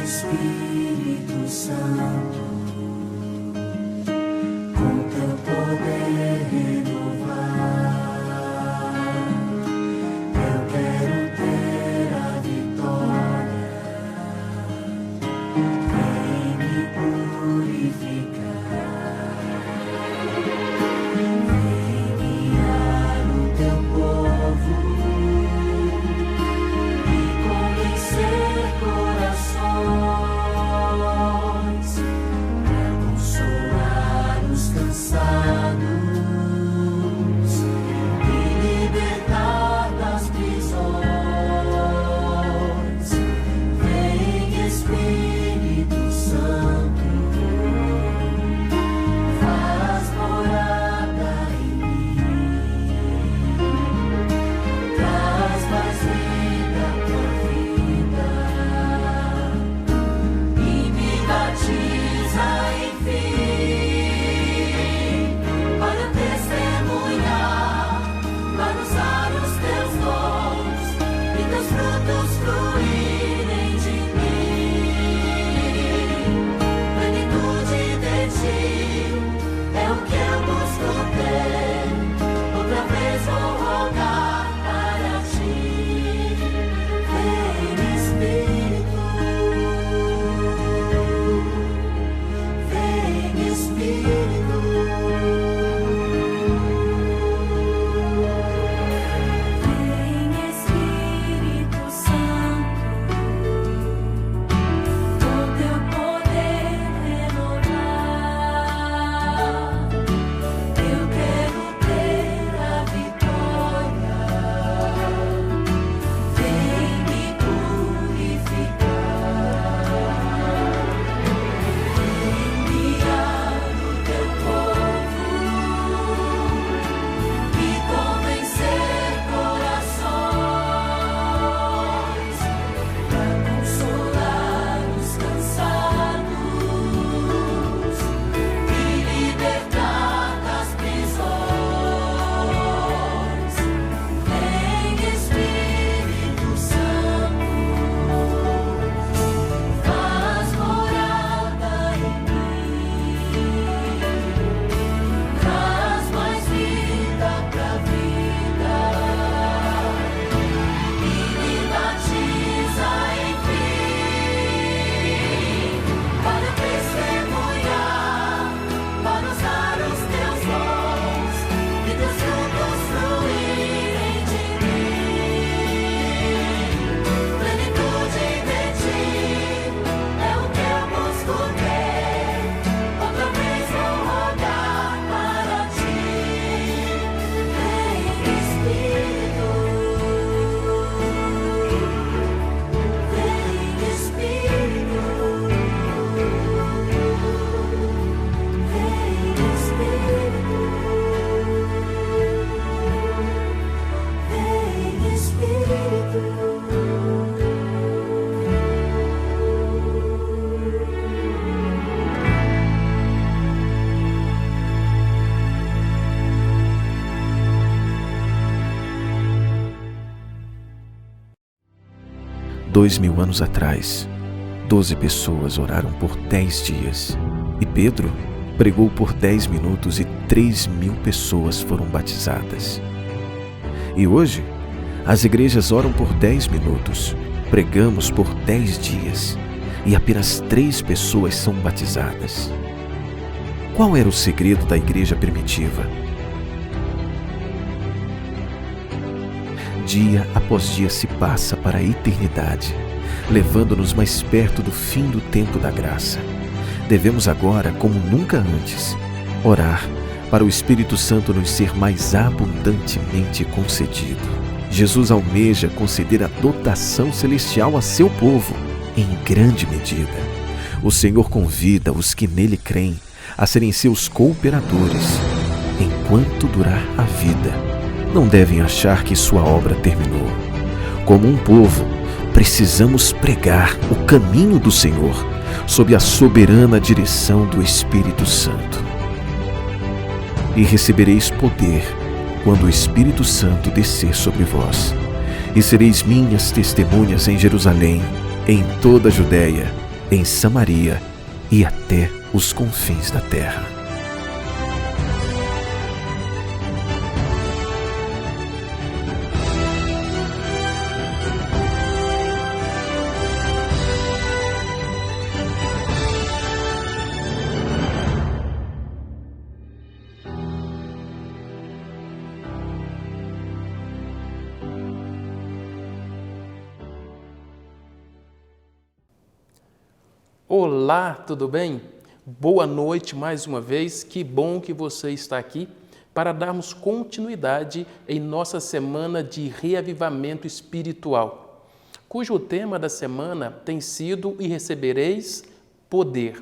Espírito Santo, com teu poder renovar. Eu quero ter a vitória. Vem me purificar. Vem guiar o teu povo e convencer corações, para consolar os cansados e libertar das prisões. Vem Espírito Santo, faz morada em mim, traz mais vida pra vida e me batiza, enfim, para testemunhar, para usar os teus dons e teus frutos fluírem de mim. Plenitude de ti é o que eu busco ter. Outra vez vou rogar para ti. Vem Espírito, vem Espírito, vem Espírito Santo, com teu poder renovar. Eu quero ter a vitória. Vem me purificar. Vem guiar o teu povo e convencer corações, para consolar os cansados e libertar das prisões. Vem Espírito Santo, faz morada em mim, traz mais vida pra vida e me batiza, enfim, para testemunhar, para usar os teus dons e teus frutos fluírem de mim. Plenitude de ti é o que eu busco ter. Outra vez vou rogar para ti. Vem Espírito, vem Espírito, vem Espírito, vem Espírito. 2000 anos atrás, 12 pessoas oraram por 10 dias e Pedro pregou por 10 minutos e 3.000 pessoas foram batizadas. E hoje, as igrejas oram por 10 minutos, pregamos por 10 dias e apenas 3 pessoas são batizadas. Qual era o segredo da igreja primitiva? Dia após dia se passa para a eternidade, levando-nos mais perto do fim do tempo da graça. Devemos agora, como nunca antes, orar para o Espírito Santo nos ser mais abundantemente concedido. Jesus almeja conceder a dotação celestial a seu povo, em grande medida. O Senhor convida os que nele creem a serem seus cooperadores, enquanto durar a vida. Não devem achar que sua obra terminou. Como um povo, precisamos pregar o caminho do Senhor sob a soberana direção do Espírito Santo. E recebereis poder quando o Espírito Santo descer sobre vós, e sereis minhas testemunhas em Jerusalém, em toda a Judéia, em Samaria e até os confins da terra. Olá, tudo bem? Boa noite mais uma vez, que bom que você está aqui para darmos continuidade em nossa semana de reavivamento espiritual, cujo tema da semana tem sido E recebereis poder,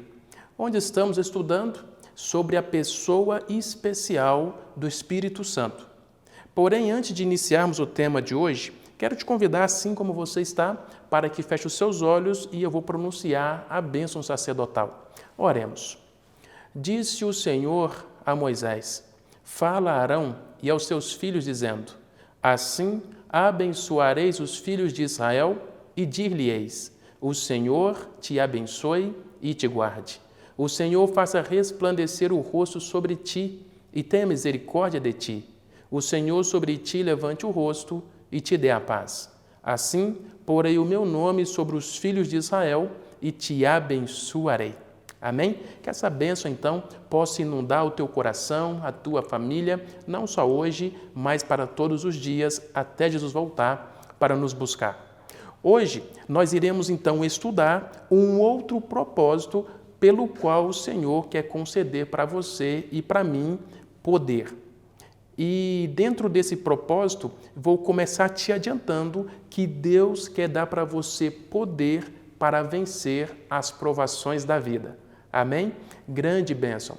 onde estamos estudando sobre a pessoa especial do Espírito Santo. Porém, antes de iniciarmos o tema de hoje, quero te convidar, assim como você está, para que feche os seus olhos e eu vou pronunciar a bênção sacerdotal. Oremos. Disse o Senhor a Moisés: fala a Arão e aos seus filhos, dizendo: assim abençoareis os filhos de Israel e dir-lhe-eis: o Senhor te abençoe e te guarde. O Senhor faça resplandecer o rosto sobre ti e tenha misericórdia de ti. O Senhor sobre ti levante o rosto e te dê a paz. Assim, porei o meu nome sobre os filhos de Israel e te abençoarei. Amém? Que essa bênção, então, possa inundar o teu coração, a tua família, não só hoje, mas para todos os dias, até Jesus voltar para nos buscar. Hoje, nós iremos, então, estudar um outro propósito pelo qual o Senhor quer conceder para você e para mim poder. E dentro desse propósito, vou começar te adiantando que Deus quer dar para você poder para vencer as provações da vida. Amém? Grande bênção.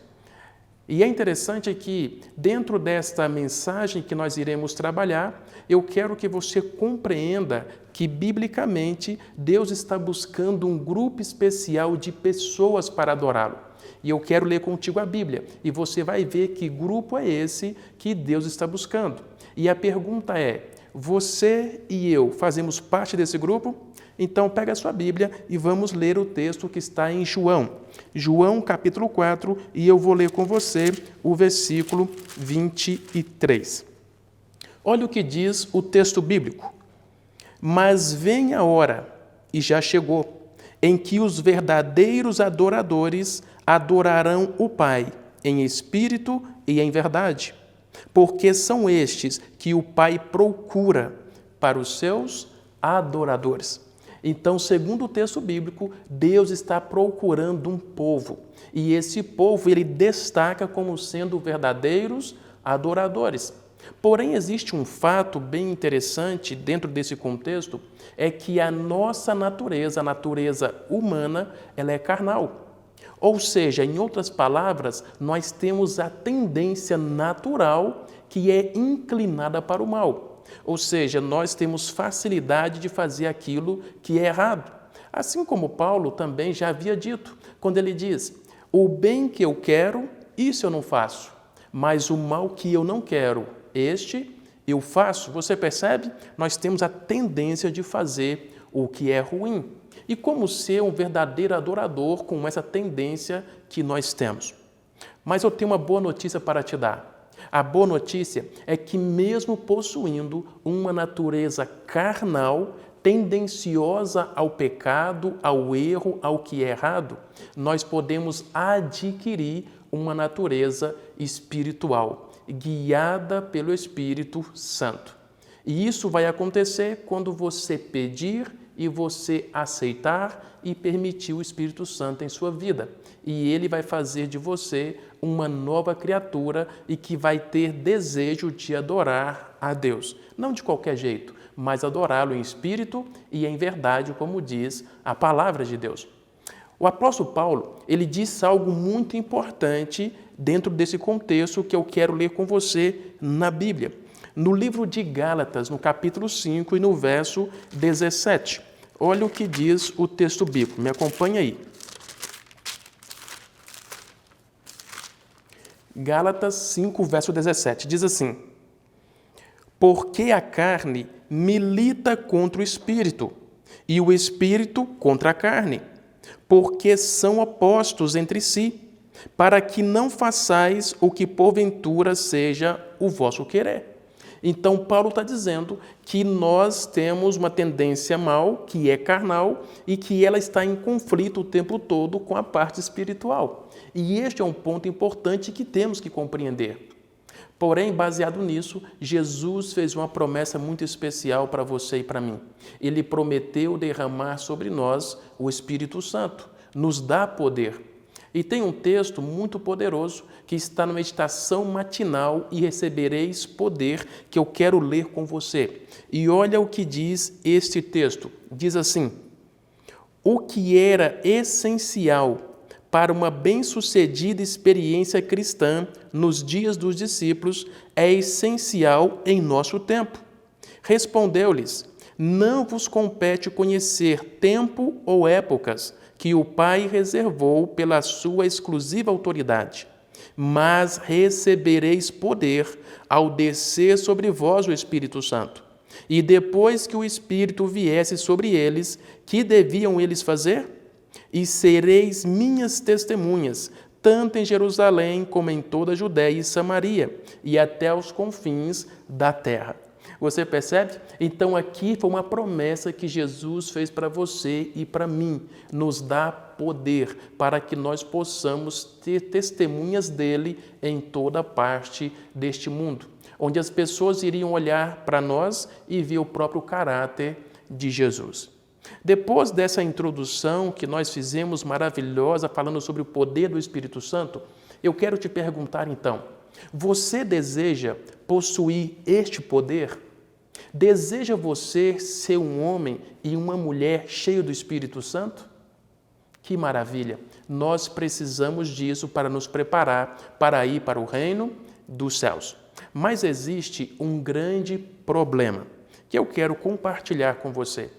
E é interessante que, dentro desta mensagem que nós iremos trabalhar, eu quero que você compreenda que, biblicamente, Deus está buscando um grupo especial de pessoas para adorá-lo. E eu quero ler contigo a Bíblia, e você vai ver que grupo é esse que Deus está buscando. E a pergunta é: você e eu fazemos parte desse grupo? Então pega a sua Bíblia e vamos ler o texto que está em João capítulo 4, e eu vou ler com você o versículo 23. Olha o que diz o texto bíblico: mas vem a hora, e já chegou, em que os verdadeiros adoradores adorarão o Pai em espírito e em verdade, porque são estes que o Pai procura para os seus adoradores. Então, segundo o texto bíblico, Deus está procurando um povo, e esse povo ele destaca como sendo verdadeiros adoradores. Porém, existe um fato bem interessante dentro desse contexto, é que a nossa natureza, a natureza humana, ela é carnal. Ou seja, em outras palavras, nós temos a tendência natural que é inclinada para o mal. Ou seja, nós temos facilidade de fazer aquilo que é errado. Assim como Paulo também já havia dito, quando ele diz: o bem que eu quero, isso eu não faço, mas o mal que eu não quero, este eu faço. Você percebe? Nós temos a tendência de fazer o que é ruim. E como ser um verdadeiro adorador com essa tendência que nós temos? Mas eu tenho uma boa notícia para te dar. A boa notícia é que, mesmo possuindo uma natureza carnal, tendenciosa ao pecado, ao erro, ao que é errado, nós podemos adquirir uma natureza espiritual, guiada pelo Espírito Santo. E isso vai acontecer quando você pedir e você aceitar e permitir o Espírito Santo em sua vida. E ele vai fazer de você uma nova criatura e que vai ter desejo de adorar a Deus. Não de qualquer jeito, mas adorá-lo em espírito e em verdade, como diz a palavra de Deus. O apóstolo Paulo, ele diz algo muito importante dentro desse contexto que eu quero ler com você na Bíblia. No livro de Gálatas, no capítulo 5 e no verso 17. Olha o que diz o texto bíblico. Me acompanha aí. Gálatas 5, verso 17. Diz assim: porque a carne milita contra o espírito, e o espírito contra a carne, porque são opostos entre si, para que não façais o que porventura seja o vosso querer. Então, Paulo está dizendo que nós temos uma tendência mal, que é carnal, e que ela está em conflito o tempo todo com a parte espiritual. E este é um ponto importante que temos que compreender. Porém, baseado nisso, Jesus fez uma promessa muito especial para você e para mim. Ele prometeu derramar sobre nós o Espírito Santo, nos dá poder. E tem um texto muito poderoso que está na meditação matinal e recebereis poder, que eu quero ler com você. E olha o que diz este texto. Diz assim: o que era essencial para uma bem-sucedida experiência cristã nos dias dos discípulos é essencial em nosso tempo. Respondeu-lhes: não vos compete conhecer tempo ou épocas que o Pai reservou pela sua exclusiva autoridade, mas recebereis poder ao descer sobre vós o Espírito Santo. E depois que o Espírito viesse sobre eles, que deviam eles fazer? E sereis minhas testemunhas, tanto em Jerusalém como em toda a Judéia e Samaria, e até os confins da terra. Você percebe? Então aqui foi uma promessa que Jesus fez para você e para mim, nos dá poder para que nós possamos ter testemunhas dele em toda parte deste mundo, onde as pessoas iriam olhar para nós e ver o próprio caráter de Jesus. Depois dessa introdução que nós fizemos maravilhosa, falando sobre o poder do Espírito Santo, eu quero te perguntar então, você deseja possuir este poder? Deseja você ser um homem e uma mulher cheio do Espírito Santo? Que maravilha! Nós precisamos disso para nos preparar para ir para o reino dos céus. Mas existe um grande problema que eu quero compartilhar com você.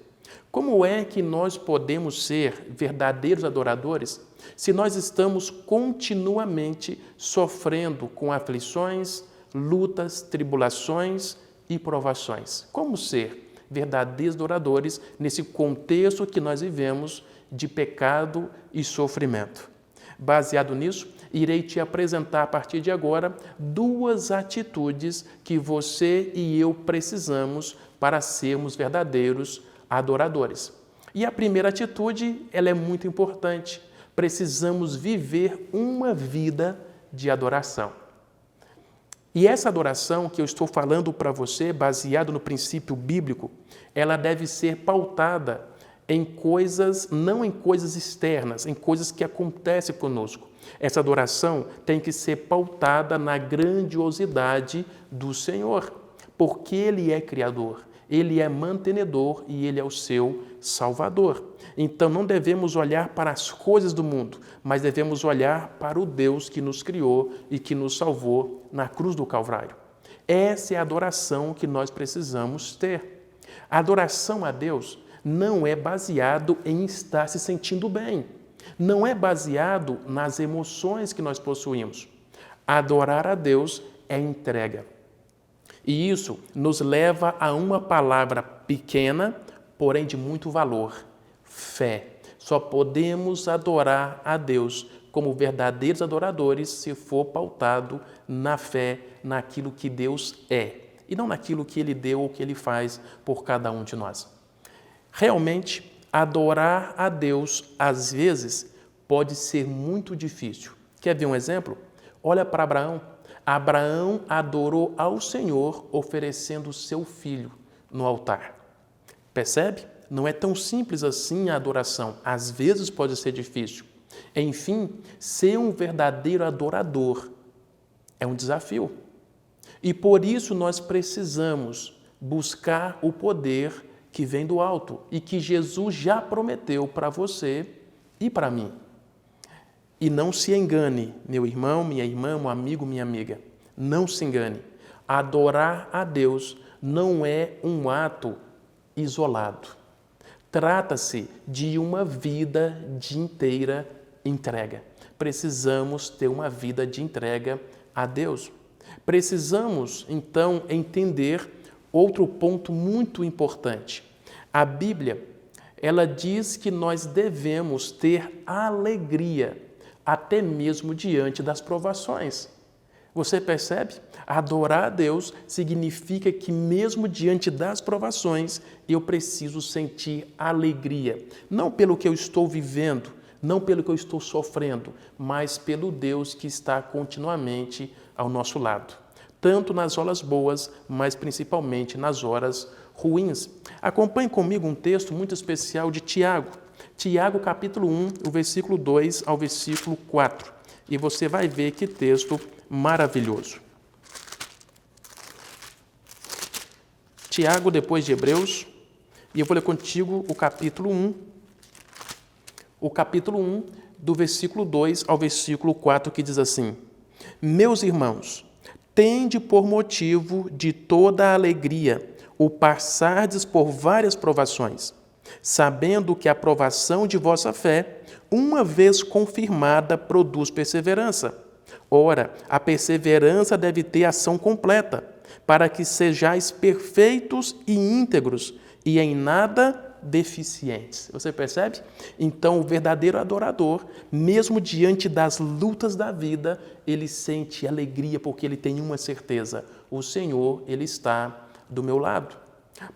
Como é que nós podemos ser verdadeiros adoradores se nós estamos continuamente sofrendo com aflições, lutas, tribulações e provações? Como ser verdadeiros adoradores nesse contexto que nós vivemos de pecado e sofrimento? Baseado nisso, irei te apresentar a partir de agora 2 atitudes que você e eu precisamos para sermos verdadeiros adoradores. E a primeira atitude, ela é muito importante. Precisamos viver uma vida de adoração. E essa adoração que eu estou falando para você, baseado no princípio bíblico, ela deve ser pautada em coisas, não em coisas externas, em coisas que acontecem conosco. Essa adoração tem que ser pautada na grandiosidade do Senhor, porque Ele é Criador, Ele é mantenedor e Ele é o seu Salvador. Então não devemos olhar para as coisas do mundo, mas devemos olhar para o Deus que nos criou e que nos salvou na cruz do Calvário. Essa é a adoração que nós precisamos ter. A adoração a Deus não é baseado em estar se sentindo bem. Não é baseado nas emoções que nós possuímos. Adorar a Deus é entrega. E isso nos leva a uma palavra pequena, porém de muito valor: fé. Só podemos adorar a Deus como verdadeiros adoradores se for pautado na fé, naquilo que Deus é, e não naquilo que Ele deu ou que Ele faz por cada um de nós. Realmente, adorar a Deus, às vezes, pode ser muito difícil. Quer ver um exemplo? Olha para Abraão. Abraão adorou ao Senhor oferecendo seu filho no altar. Percebe? Não é tão simples assim a adoração. Às vezes pode ser difícil. Enfim, ser um verdadeiro adorador é um desafio. E por isso nós precisamos buscar o poder que vem do alto e que Jesus já prometeu para você e para mim. E não se engane, meu irmão, minha irmã, meu amigo, minha amiga. Não se engane. Adorar a Deus não é um ato isolado. Trata-se de uma vida de inteira entrega. Precisamos ter uma vida de entrega a Deus. Precisamos, então, entender outro ponto muito importante. A Bíblia, ela diz que nós devemos ter alegria, até mesmo diante das provações. Você percebe? Adorar a Deus significa que mesmo diante das provações, eu preciso sentir alegria. Não pelo que eu estou vivendo, não pelo que eu estou sofrendo, mas pelo Deus que está continuamente ao nosso lado. Tanto nas horas boas, mas principalmente nas horas ruins. Acompanhe comigo um texto muito especial de Tiago. Tiago, capítulo 1, o versículo 2 ao versículo 4. E você vai ver que texto maravilhoso. Tiago, depois de Hebreus, e eu vou ler contigo o capítulo 1. O capítulo 1, do versículo 2 ao versículo 4, que diz assim: Meus irmãos, tende por motivo de toda a alegria o passardes por várias provações, sabendo que a provação de vossa fé, uma vez confirmada, produz perseverança. Ora, a perseverança deve ter ação completa, para que sejais perfeitos e íntegros, e em nada deficientes. Você percebe? Então, o verdadeiro adorador, mesmo diante das lutas da vida, ele sente alegria, porque ele tem uma certeza: o Senhor, ele está do meu lado.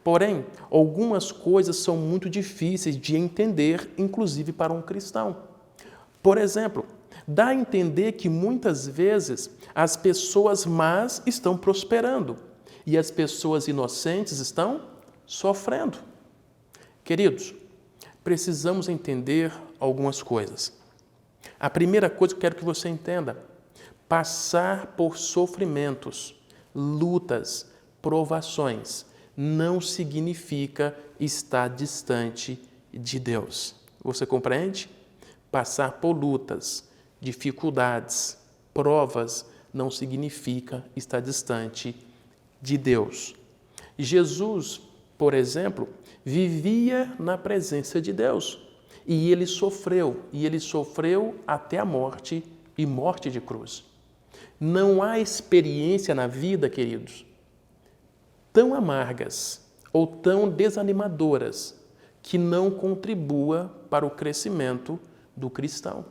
Porém, algumas coisas são muito difíceis de entender, inclusive para um cristão. Por exemplo, dá a entender que muitas vezes as pessoas más estão prosperando e as pessoas inocentes estão sofrendo. Queridos, precisamos entender algumas coisas. A primeira coisa que eu quero que você entenda: passar por sofrimentos, lutas, provações, não significa estar distante de Deus. Você compreende? Passar por lutas, dificuldades, provas, não significa estar distante de Deus. Jesus, por exemplo, vivia na presença de Deus e ele sofreu até a morte e morte de cruz. Não há experiência na vida, queridos, tão amargas ou tão desanimadoras que não contribua para o crescimento do cristão.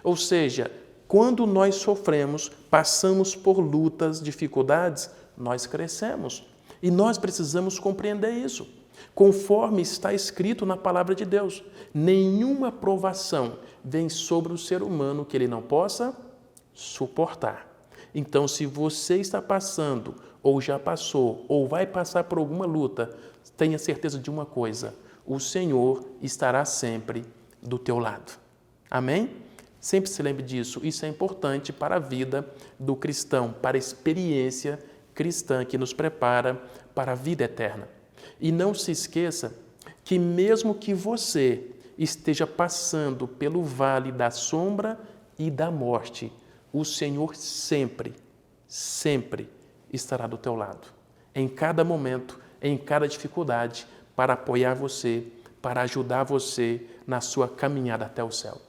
Ou seja, quando nós sofremos, passamos por lutas, dificuldades, nós crescemos. E nós precisamos compreender isso. Conforme está escrito na palavra de Deus, nenhuma provação vem sobre o ser humano que ele não possa suportar. Então, se você está passando, ou já passou, ou vai passar por alguma luta, tenha certeza de uma coisa: o Senhor estará sempre do teu lado. Amém? Sempre se lembre disso. Isso é importante para a vida do cristão, para a experiência cristã que nos prepara para a vida eterna. E não se esqueça que mesmo que você esteja passando pelo vale da sombra e da morte, o Senhor sempre, sempre estará do teu lado, em cada momento, em cada dificuldade, para apoiar você, para ajudar você na sua caminhada até o céu.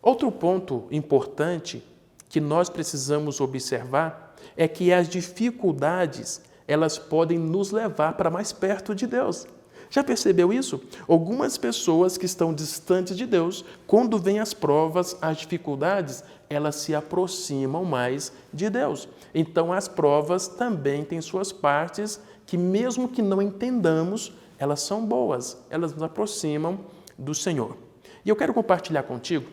Outro ponto importante que nós precisamos observar é que as dificuldades, elas podem nos levar para mais perto de Deus. Já percebeu isso? Algumas pessoas que estão distantes de Deus, quando vêm as provas, as dificuldades, elas se aproximam mais de Deus. Então, as provas também têm suas partes que, mesmo que não entendamos, elas são boas, elas nos aproximam do Senhor. E eu quero compartilhar contigo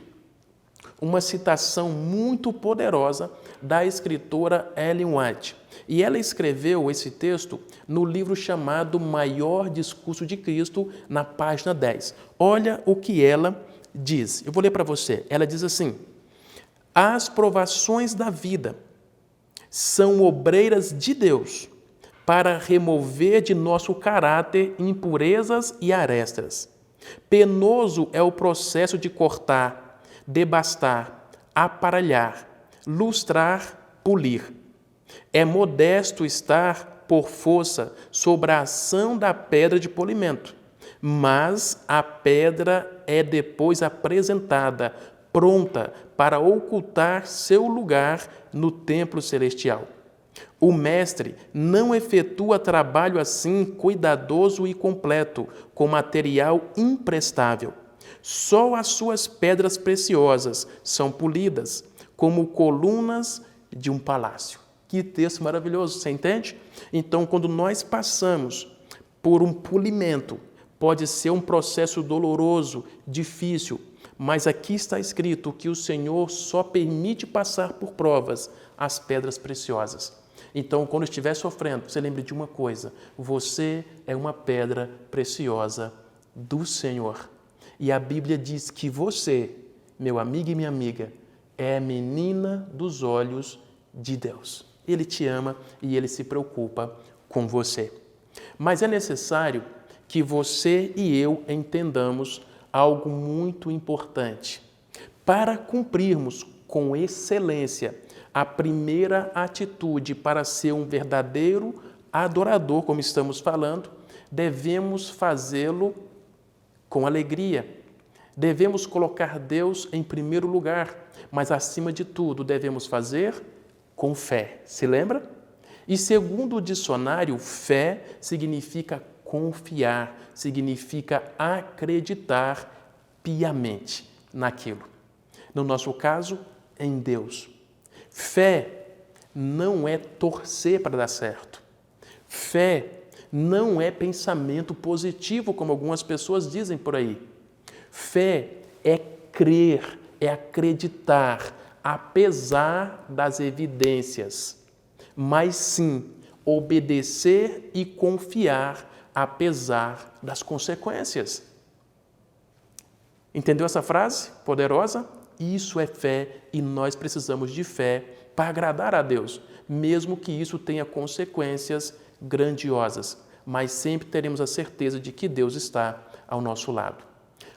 uma citação muito poderosa da escritora Ellen White. E ela escreveu esse texto no livro chamado Maior Discurso de Cristo, na página 10. Olha o que ela diz. Eu vou ler para você. Ela diz assim: as provações da vida são obreiras de Deus para remover de nosso caráter impurezas e arestas. Penoso é o processo de cortar, debastar, aparelhar, lustrar, polir. É modesto estar por força sobre a ação da pedra de polimento, mas a pedra é depois apresentada, pronta para ocultar seu lugar no templo celestial. O mestre não efetua trabalho assim cuidadoso e completo, com material imprestável. Só as suas pedras preciosas são polidas, como colunas de um palácio. Que texto maravilhoso, você entende? Então, quando nós passamos por um polimento, pode ser um processo doloroso, difícil, mas aqui está escrito que o Senhor só permite passar por provas as pedras preciosas. Então, quando estiver sofrendo, você lembre de uma coisa: você é uma pedra preciosa do Senhor. E a Bíblia diz que você, meu amigo e minha amiga, é a menina dos olhos de Deus. Ele te ama e Ele se preocupa com você. Mas é necessário que você e eu entendamos algo muito importante. Para cumprirmos com excelência a primeira atitude para ser um verdadeiro adorador, como estamos falando, devemos fazê-lo com alegria. Devemos colocar Deus em primeiro lugar, mas acima de tudo devemos fazer com fé. Se lembra? E segundo o dicionário, fé significa confiar, significa acreditar piamente naquilo. No nosso caso, em Deus. Fé não é torcer para dar certo. Fé não é pensamento positivo, como algumas pessoas dizem por aí. Fé é crer, é acreditar, apesar das evidências, mas sim obedecer e confiar, apesar das consequências. Entendeu essa frase poderosa? Isso é fé e nós precisamos de fé para agradar a Deus, mesmo que isso tenha consequências grandiosas, mas sempre teremos a certeza de que Deus está ao nosso lado.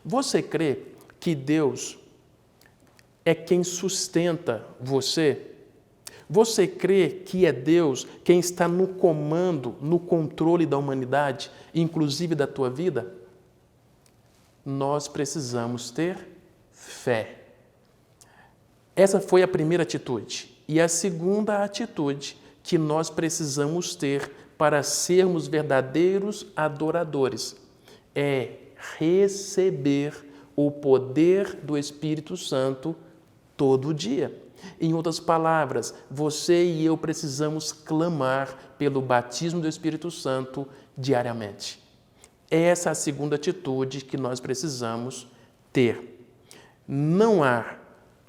Você crê que Deus é quem sustenta você? Você crê que é Deus quem está no comando, no controle da humanidade, inclusive da tua vida? Nós precisamos ter fé. Essa foi a primeira atitude. E a segunda atitude que nós precisamos ter para sermos verdadeiros adoradores é receber o poder do Espírito Santo todo dia. Em outras palavras, você e eu precisamos clamar pelo batismo do Espírito Santo diariamente. Essa é a segunda atitude que nós precisamos ter. Não há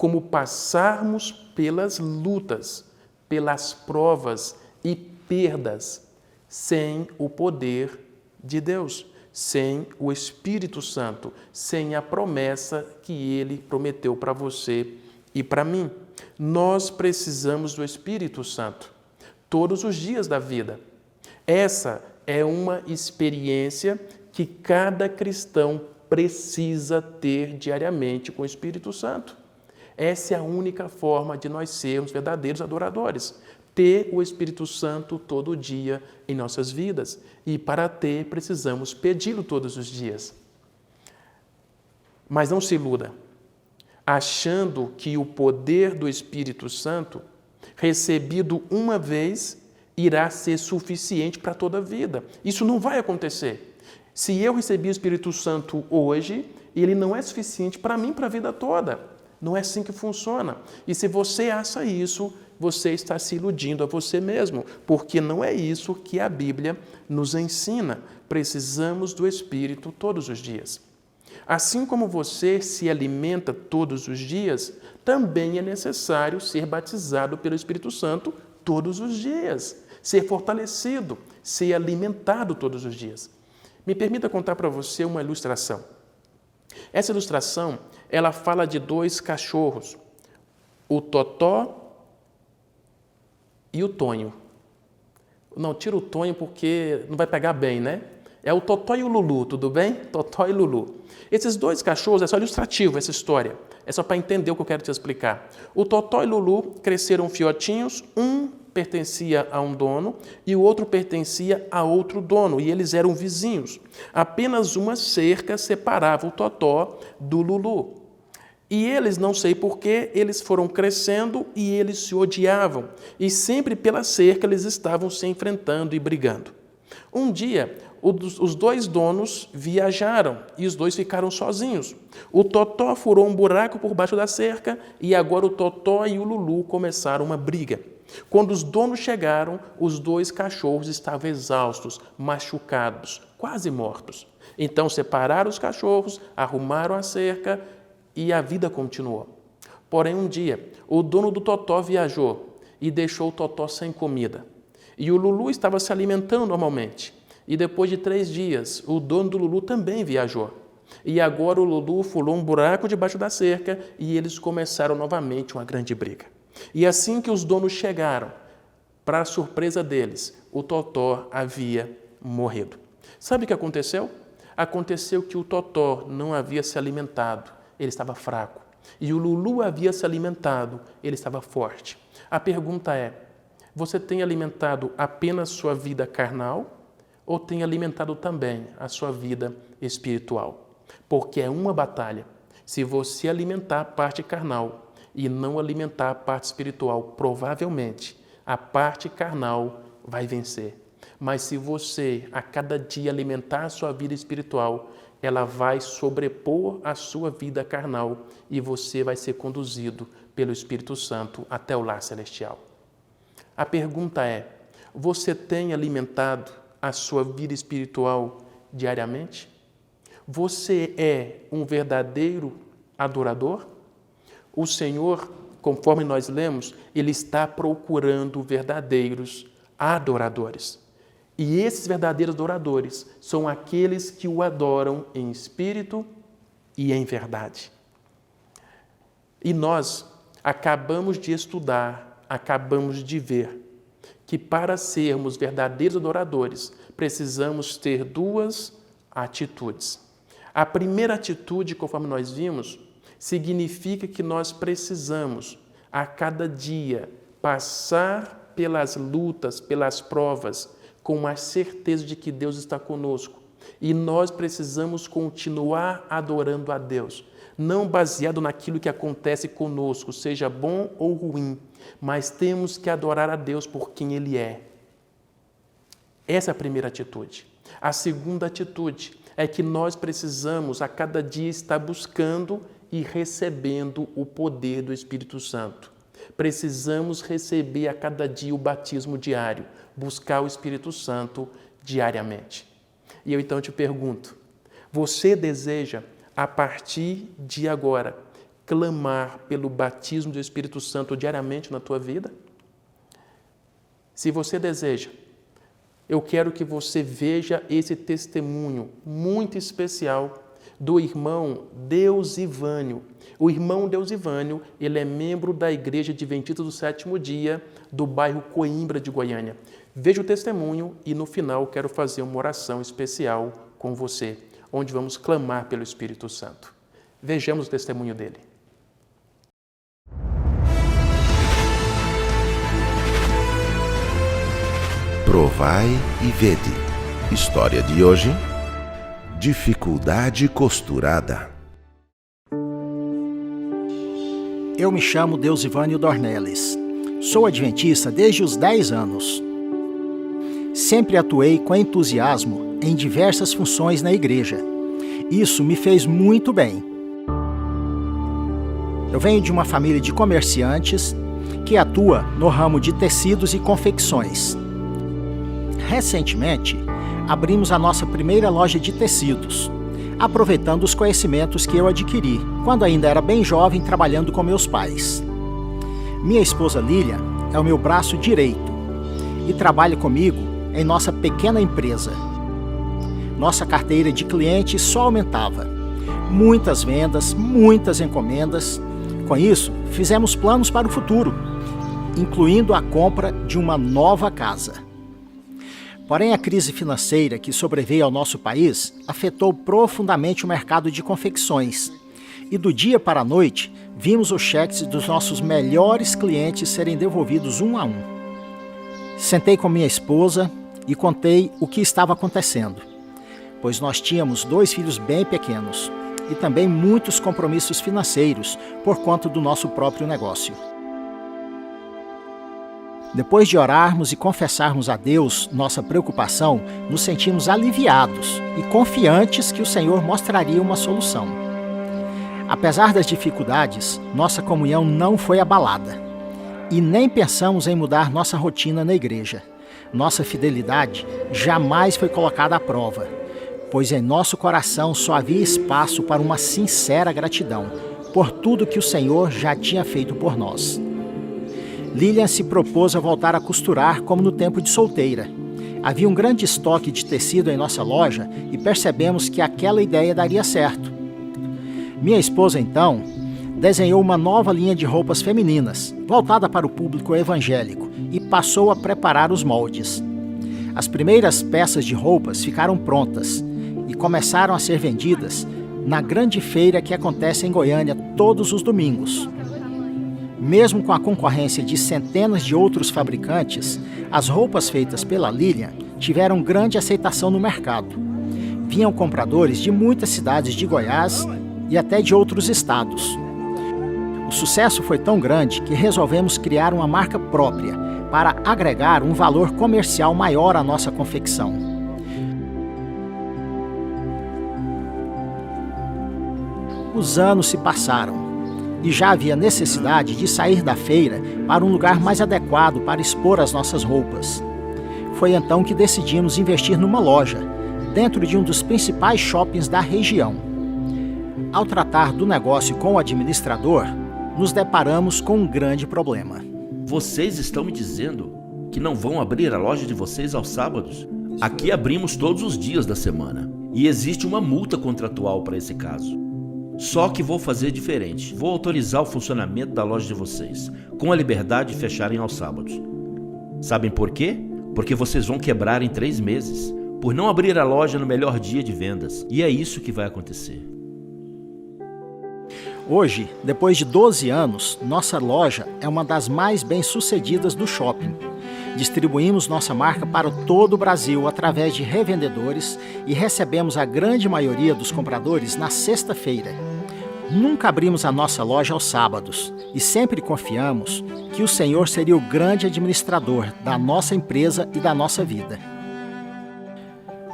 como passarmos pelas lutas, pelas provas e perdas sem o poder de Deus, sem o Espírito Santo, sem a promessa que Ele prometeu para você e para mim. Nós precisamos do Espírito Santo todos os dias da vida. Essa é uma experiência que cada cristão precisa ter diariamente com o Espírito Santo. Essa é a única forma de nós sermos verdadeiros adoradores. Ter o Espírito Santo todo dia em nossas vidas. E para ter, precisamos pedi-lo todos os dias. Mas não se iluda, achando que o poder do Espírito Santo, recebido uma vez, irá ser suficiente para toda a vida. Isso não vai acontecer. Se eu recebi o Espírito Santo hoje, ele não é suficiente para mim para a vida toda. Não é assim que funciona. E se você acha isso, você está se iludindo a você mesmo, porque não é isso que a Bíblia nos ensina. Precisamos do Espírito todos os dias. Assim como você se alimenta todos os dias, também é necessário ser batizado pelo Espírito Santo todos os dias, ser fortalecido, ser alimentado todos os dias. Me permita contar para você uma ilustração. Essa ilustração, ela fala de dois cachorros, o Totó e o Tonho. Não, tira o Tonho porque não vai pegar bem, né? É o Totó e o Lulu, tudo bem? Totó e Lulu. Esses dois cachorros, é só ilustrativo essa história. É só para entender o que eu quero te explicar. O Totó e o Lulu cresceram fiotinhos, um pertencia a um dono e o outro pertencia a outro dono, e eles eram vizinhos. Apenas uma cerca separava o Totó do Lulu. E eles, não sei porquê, eles foram crescendo e eles se odiavam. E sempre pela cerca eles estavam se enfrentando e brigando. Um dia, os dois donos viajaram e os dois ficaram sozinhos. O Totó furou um buraco por baixo da cerca e agora o Totó e o Lulu começaram uma briga. Quando os donos chegaram, os dois cachorros estavam exaustos, machucados, quase mortos. Então separaram os cachorros, arrumaram a cerca e a vida continuou. Porém, um dia, o dono do Totó viajou e deixou o Totó sem comida. E o Lulu estava se alimentando normalmente. E depois de 3 dias, o dono do Lulu também viajou. E agora o Lulu furou um buraco debaixo da cerca e eles começaram novamente uma grande briga. E assim que os donos chegaram, para a surpresa deles, o Totó havia morrido. Sabe o que aconteceu? Aconteceu que o Totó não havia se alimentado, ele estava fraco. E o Lulu havia se alimentado, ele estava forte. A pergunta é, você tem alimentado apenas sua vida carnal ou tem alimentado também a sua vida espiritual? Porque é uma batalha. Se você alimentar a parte carnal e não alimentar a parte espiritual, provavelmente a parte carnal vai vencer. Mas se você a cada dia alimentar a sua vida espiritual, ela vai sobrepor a sua vida carnal e você vai ser conduzido pelo Espírito Santo até o lar celestial. A pergunta é, você tem alimentado a sua vida espiritual diariamente? Você é um verdadeiro adorador? O Senhor, conforme nós lemos, Ele está procurando verdadeiros adoradores. E esses verdadeiros adoradores são aqueles que o adoram em espírito e em verdade. E nós acabamos de estudar, acabamos de ver que para sermos verdadeiros adoradores, precisamos ter 2 atitudes. A primeira atitude, conforme nós vimos, significa que nós precisamos, a cada dia, passar pelas lutas, pelas provas, com a certeza de que Deus está conosco. E nós precisamos continuar adorando a Deus, não baseado naquilo que acontece conosco, seja bom ou ruim, mas temos que adorar a Deus por quem Ele é. Essa é a primeira atitude. A segunda atitude é que nós precisamos, a cada dia, estar buscando e recebendo o poder do Espírito Santo. Precisamos receber a cada dia o batismo diário, buscar o Espírito Santo diariamente. E eu então te pergunto, você deseja, a partir de agora, clamar pelo batismo do Espírito Santo diariamente na tua vida? Se você deseja, eu quero que você veja esse testemunho muito especial do irmão Deusivânio. O irmão Deusivânio, ele é membro da Igreja Adventista do Sétimo Dia, do bairro Coimbra de Goiânia. Veja o testemunho e no final quero fazer uma oração especial com você, onde vamos clamar pelo Espírito Santo. Vejamos o testemunho dele. Provai e vede. História de hoje: dificuldade costurada. Eu me chamo Deusivânio Dornelles. Sou adventista desde os 10 anos. Sempre atuei com entusiasmo em diversas funções na igreja. Isso me fez muito bem. Eu venho de uma família de comerciantes que atua no ramo de tecidos e confecções. Recentemente, abrimos a nossa primeira loja de tecidos, aproveitando os conhecimentos que eu adquiri quando ainda era bem jovem trabalhando com meus pais. Minha esposa Lília é o meu braço direito e trabalha comigo em nossa pequena empresa. Nossa carteira de clientes só aumentava. Muitas vendas, muitas encomendas. Com isso, fizemos planos para o futuro, incluindo a compra de uma nova casa. Porém, a crise financeira que sobreveio ao nosso país afetou profundamente o mercado de confecções. E do dia para a noite, vimos os cheques dos nossos melhores clientes serem devolvidos um a um. Sentei com minha esposa e contei o que estava acontecendo, pois nós tínhamos 2 filhos bem pequenos e também muitos compromissos financeiros por conta do nosso próprio negócio. Depois de orarmos e confessarmos a Deus nossa preocupação, nos sentimos aliviados e confiantes que o Senhor mostraria uma solução. Apesar das dificuldades, nossa comunhão não foi abalada. E nem pensamos em mudar nossa rotina na igreja. Nossa fidelidade jamais foi colocada à prova, pois em nosso coração só havia espaço para uma sincera gratidão por tudo que o Senhor já tinha feito por nós. Lilian se propôs a voltar a costurar como no tempo de solteira. Havia um grande estoque de tecido em nossa loja e percebemos que aquela ideia daria certo. Minha esposa, então, desenhou uma nova linha de roupas femininas, voltada para o público evangélico, e passou a preparar os moldes. As primeiras peças de roupas ficaram prontas e começaram a ser vendidas na grande feira que acontece em Goiânia todos os domingos. Mesmo com a concorrência de centenas de outros fabricantes, as roupas feitas pela Lilian tiveram grande aceitação no mercado. Vinham compradores de muitas cidades de Goiás e até de outros estados. O sucesso foi tão grande que resolvemos criar uma marca própria para agregar um valor comercial maior à nossa confecção. Os anos se passaram e já havia necessidade de sair da feira para um lugar mais adequado para expor as nossas roupas. Foi então que decidimos investir numa loja, dentro de um dos principais shoppings da região. Ao tratar do negócio com o administrador, nos deparamos com um grande problema. Vocês estão me dizendo que não vão abrir a loja de vocês aos sábados? Aqui abrimos todos os dias da semana e existe uma multa contratual para esse caso. Só que vou fazer diferente. Vou autorizar o funcionamento da loja de vocês, com a liberdade de fecharem aos sábados. Sabem por quê? Porque vocês vão quebrar em 3 meses, por não abrir a loja no melhor dia de vendas. E é isso que vai acontecer. Hoje, depois de 12 anos, nossa loja é uma das mais bem-sucedidas do shopping. Distribuímos nossa marca para todo o Brasil através de revendedores e recebemos a grande maioria dos compradores na sexta-feira. Nunca abrimos a nossa loja aos sábados e sempre confiamos que o Senhor seria o grande administrador da nossa empresa e da nossa vida.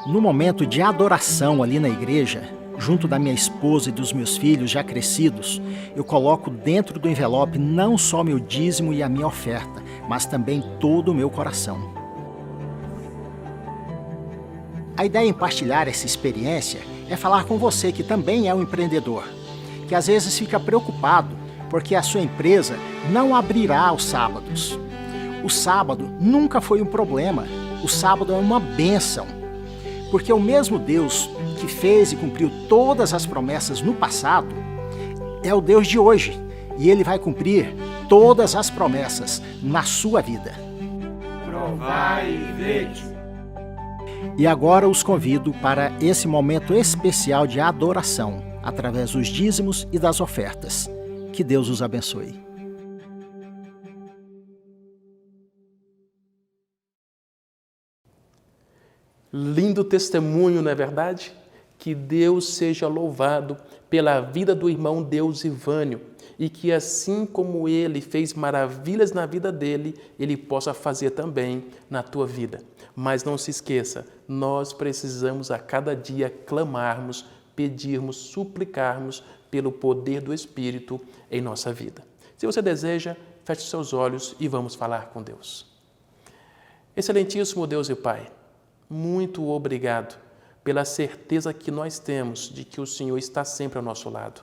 No momento de adoração ali na igreja, junto da minha esposa e dos meus filhos já crescidos, eu coloco dentro do envelope não só meu dízimo e a minha oferta, mas também todo o meu coração. A ideia em partilhar essa experiência é falar com você que também é um empreendedor, que às vezes fica preocupado porque a sua empresa não abrirá aos sábados. O sábado nunca foi um problema, o sábado é uma bênção, porque o mesmo Deus que fez e cumpriu todas as promessas no passado é o Deus de hoje, e Ele vai cumprir todas as promessas na sua vida. Provai e vede. E agora os convido para esse momento especial de adoração, através dos dízimos e das ofertas. Que Deus os abençoe. Lindo testemunho, não é verdade? Que Deus seja louvado pela vida do irmão Deusivânio e que assim como ele fez maravilhas na vida dele, ele possa fazer também na tua vida. Mas não se esqueça, nós precisamos a cada dia clamarmos, pedirmos, suplicarmos pelo poder do Espírito em nossa vida. Se você deseja, feche seus olhos e vamos falar com Deus. Excelentíssimo Deus e Pai, muito obrigado pela certeza que nós temos de que o Senhor está sempre ao nosso lado.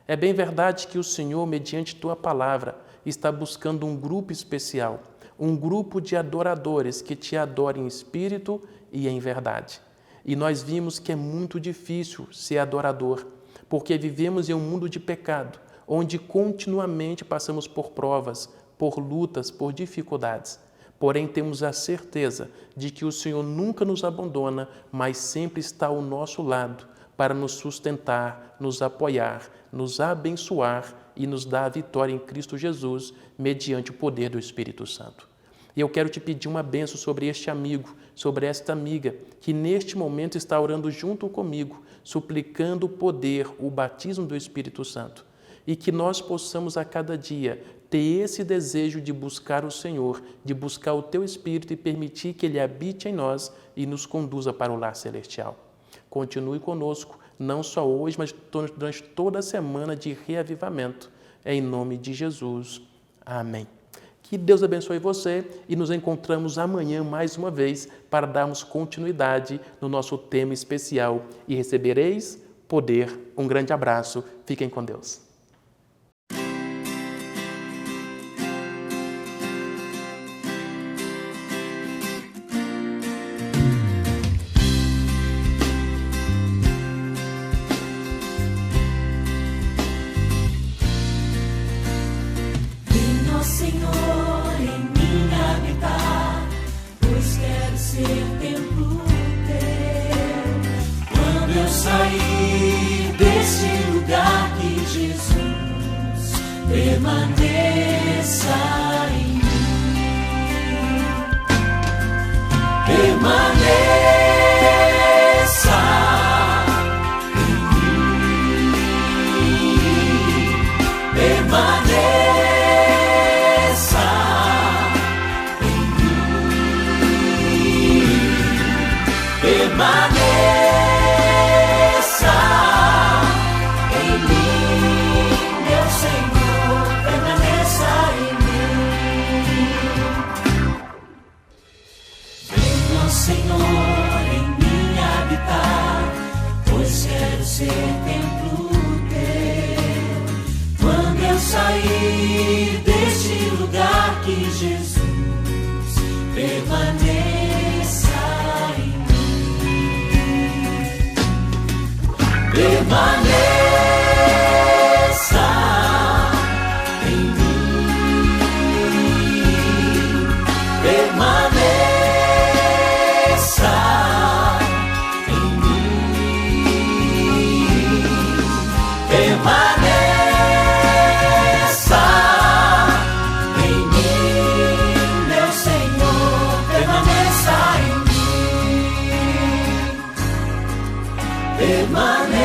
É bem verdade que o Senhor, mediante Tua palavra, está buscando um grupo especial, um grupo de adoradores que Te adorem em espírito e em verdade. E nós vimos que é muito difícil ser adorador, porque vivemos em um mundo de pecado, onde continuamente passamos por provas, por lutas, por dificuldades. Porém, temos a certeza de que o Senhor nunca nos abandona, mas sempre está ao nosso lado para nos sustentar, nos apoiar, nos abençoar e nos dar a vitória em Cristo Jesus, mediante o poder do Espírito Santo. E eu quero te pedir uma bênção sobre este amigo, sobre esta amiga, que neste momento está orando junto comigo, suplicando o poder, o batismo do Espírito Santo. E que nós possamos a cada dia ter esse desejo de buscar o Senhor, de buscar o Teu Espírito e permitir que Ele habite em nós e nos conduza para o lar celestial. Continue conosco, não só hoje, mas durante toda a semana de reavivamento. Em nome de Jesus. Amém. Que Deus abençoe você e nos encontramos amanhã mais uma vez para darmos continuidade no nosso tema especial e recebereis poder. Um grande abraço. Fiquem com Deus. Senhor, em mim habitar, pois quero ser templo teu. Quando eu sair deste lugar, que Jesus permaneça em mim. Permaneça em mim. Permaneça. Permaneça em mim, meu Senhor, permaneça em mim. Venha, Senhor, em mim habitar, pois quero ser templo teu. Quando eu sair deste lugar, que Jesus permaneça em mim. Permaneça em mim, permaneça em mim, permaneça em mim, meu Senhor, permaneça em mim, permaneça.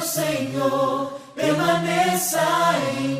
Senhor, permaneça em